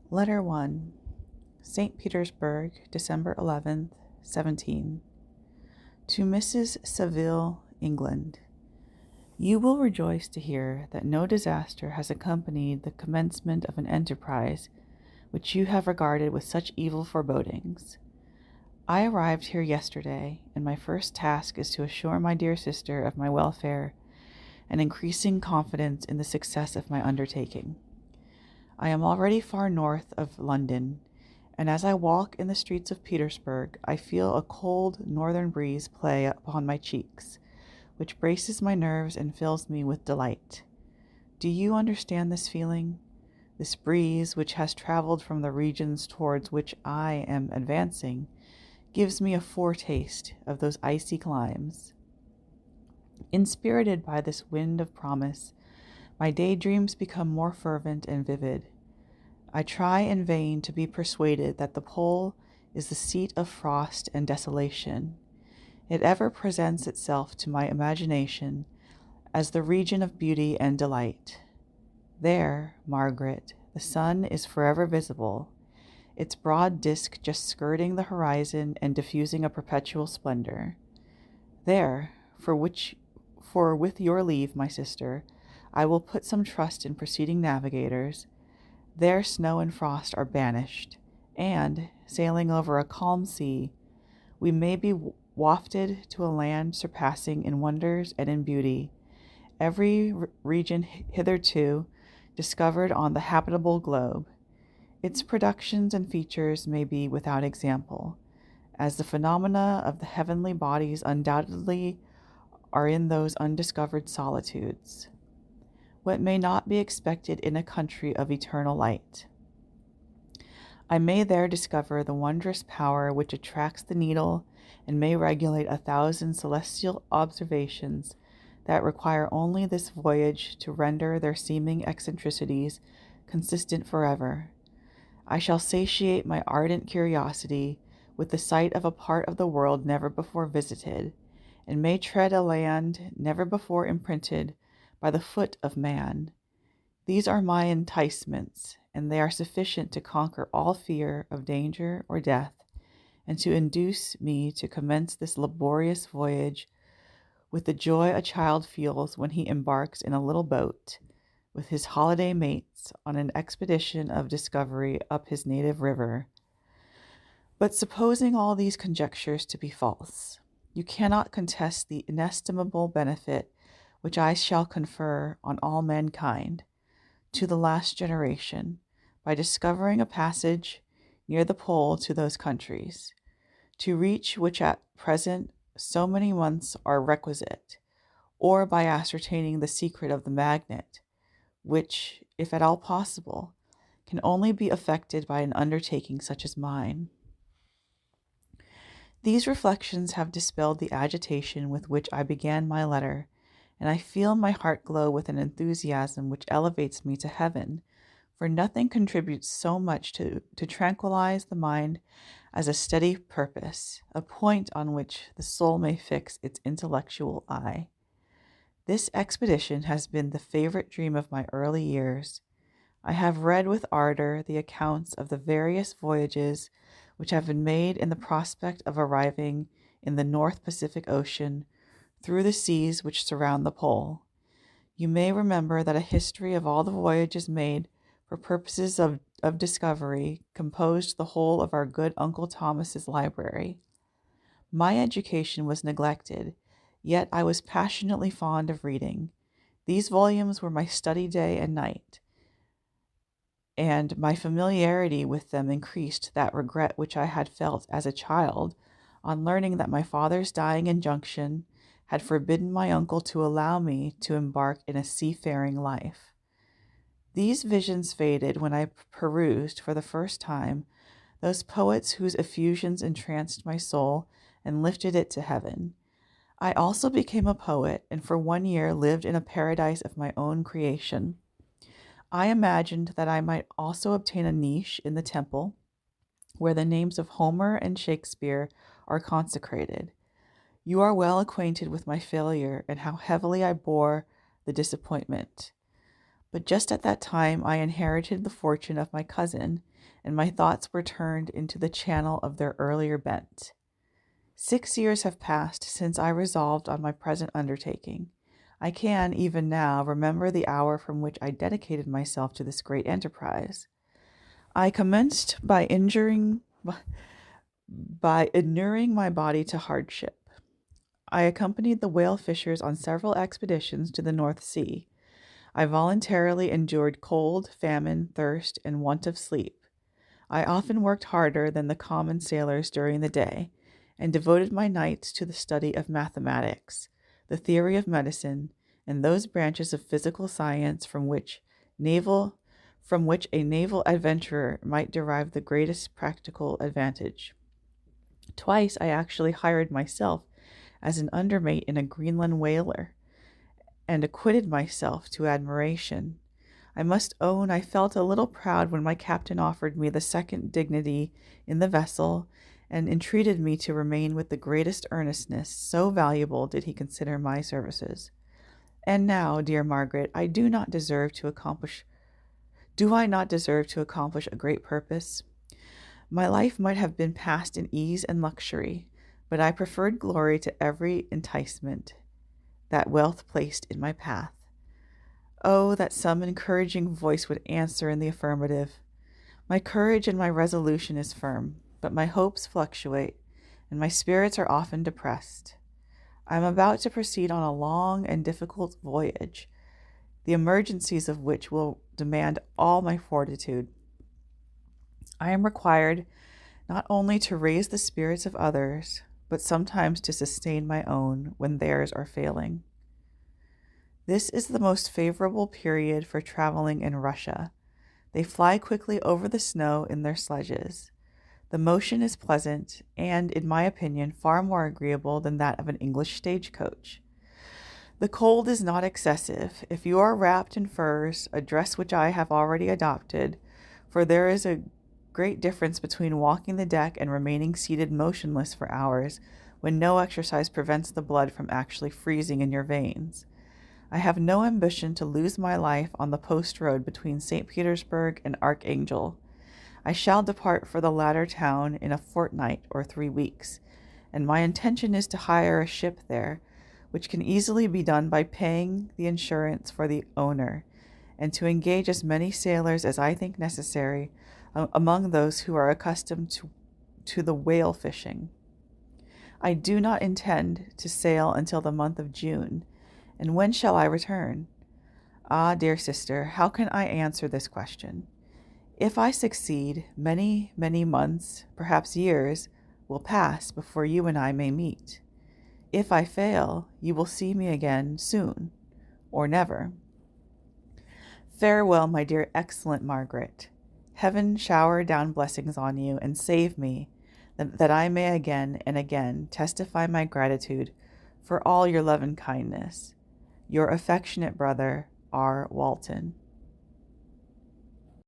Letter 1, St. Petersburg, December 11th, 17. To Mrs. Saville, England. You will rejoice to hear that no disaster has accompanied the commencement of an enterprise which you have regarded with such evil forebodings. I arrived here yesterday, and my first task is to assure my dear sister of my welfare and increasing confidence in the success of my undertaking. I am already far north of London, and as I walk in the streets of Petersburg, I feel a cold northern breeze play upon my cheeks, which braces my nerves and fills me with delight. Do you understand this feeling? This breeze, which has traveled from the regions towards which I am advancing, gives me a foretaste of those icy climes. Inspirited by this wind of promise, my daydreams become more fervent and vivid. I try in vain to be persuaded that the pole is the seat of frost and desolation. It ever presents itself to my imagination as the region of beauty and delight. There, Margaret, the sun is forever visible, its broad disk just skirting the horizon and diffusing a perpetual splendor. There, for with your leave, my sister, I will put some trust in preceding navigators. There snow and frost are banished, and, sailing over a calm sea, we may be wafted to a land surpassing in wonders and in beauty every region hitherto discovered on the habitable globe. Its productions and features may be without example, as the phenomena of the heavenly bodies undoubtedly are in those undiscovered solitudes. What may not be expected in a country of eternal light? I may there discover the wondrous power which attracts the needle and may regulate 1,000 celestial observations that require only this voyage to render their seeming eccentricities consistent forever. I shall satiate my ardent curiosity with the sight of a part of the world never before visited, and may tread a land never before imprinted by the foot of man. These are my enticements, and they are sufficient to conquer all fear of danger or death, and to induce me to commence this laborious voyage with the joy a child feels when he embarks in a little boat with his holiday mates on an expedition of discovery up his native river. But supposing all these conjectures to be false, you cannot contest the inestimable benefit which I shall confer on all mankind, to the last generation, by discovering a passage near the pole to those countries, to reach which at present so many months are requisite, or by ascertaining the secret of the magnet, which, if at all possible, can only be effected by an undertaking such as mine. These reflections have dispelled the agitation with which I began my letter, and I feel my heart glow with an enthusiasm which elevates me to heaven, for nothing contributes so much to tranquilize the mind as a steady purpose, a point on which the soul may fix its intellectual eye. This expedition has been the favorite dream of my early years. I have read with ardor the accounts of the various voyages which have been made in the prospect of arriving in the North Pacific Ocean through the seas which surround the pole. You may remember that a history of all the voyages made for purposes of discovery composed the whole of our good Uncle Thomas's library. My education was neglected, yet I was passionately fond of reading. These volumes were my study day and night, and my familiarity with them increased that regret which I had felt as a child on learning that my father's dying injunction had forbidden my uncle to allow me to embark in a seafaring life. These visions faded when I perused for the first time those poets whose effusions entranced my soul and lifted it to heaven. I also became a poet, and for 1 year lived in a paradise of my own creation. I imagined that I might also obtain a niche in the temple, where the names of Homer and Shakespeare are consecrated. You are well acquainted with my failure and how heavily I bore the disappointment. But just at that time I inherited the fortune of my cousin, and my thoughts were turned into the channel of their earlier bent. 6 years have passed since I resolved on my present undertaking. I can, even now, remember the hour from which I dedicated myself to this great enterprise. I commenced by inuring my body to hardship. I accompanied the whale fishers on several expeditions to the North Sea. I voluntarily endured cold, famine, thirst, and want of sleep. I often worked harder than the common sailors during the day, and devoted my nights to the study of mathematics, the theory of medicine, and those branches of physical science from which a naval adventurer might derive the greatest practical advantage. Twice I actually hired myself as an undermate in a Greenland whaler, and acquitted myself to admiration. I must own I felt a little proud when my captain offered me the second dignity in the vessel, and entreated me to remain with the greatest earnestness, so valuable did he consider my services. And now, dear Margaret, do I not deserve to accomplish a great purpose? My life might have been passed in ease and luxury, but I preferred glory to every enticement that wealth placed in my path. Oh, that some encouraging voice would answer in the affirmative. My courage and my resolution is firm, but my hopes fluctuate, and my spirits are often depressed. I am about to proceed on a long and difficult voyage, the emergencies of which will demand all my fortitude. I am required not only to raise the spirits of others, but sometimes to sustain my own when theirs are failing. This is the most favorable period for traveling in Russia. They fly quickly over the snow in their sledges. The motion is pleasant, and, in my opinion, far more agreeable than that of an English stagecoach. The cold is not excessive. If you are wrapped in furs, a dress which I have already adopted, for there is a great difference between walking the deck and remaining seated motionless for hours, when no exercise prevents the blood from actually freezing in your veins. I have no ambition to lose my life on the post road between St. Petersburg and Archangel. I shall depart for the latter town in a fortnight or 3 weeks, and my intention is to hire a ship there, which can easily be done by paying the insurance for the owner, and to engage as many sailors as I think necessary among those who are accustomed to the whale fishing. I do not intend to sail until the month of June, and when shall I return? Ah, dear sister, how can I answer this question? If I succeed, many, many months, perhaps years, will pass before you and I may meet. If I fail, you will see me again soon, or never. Farewell, my dear excellent Margaret. Heaven shower down blessings on you, and save me, that I may again and again testify my gratitude for all your love and kindness. Your affectionate brother, R. Walton.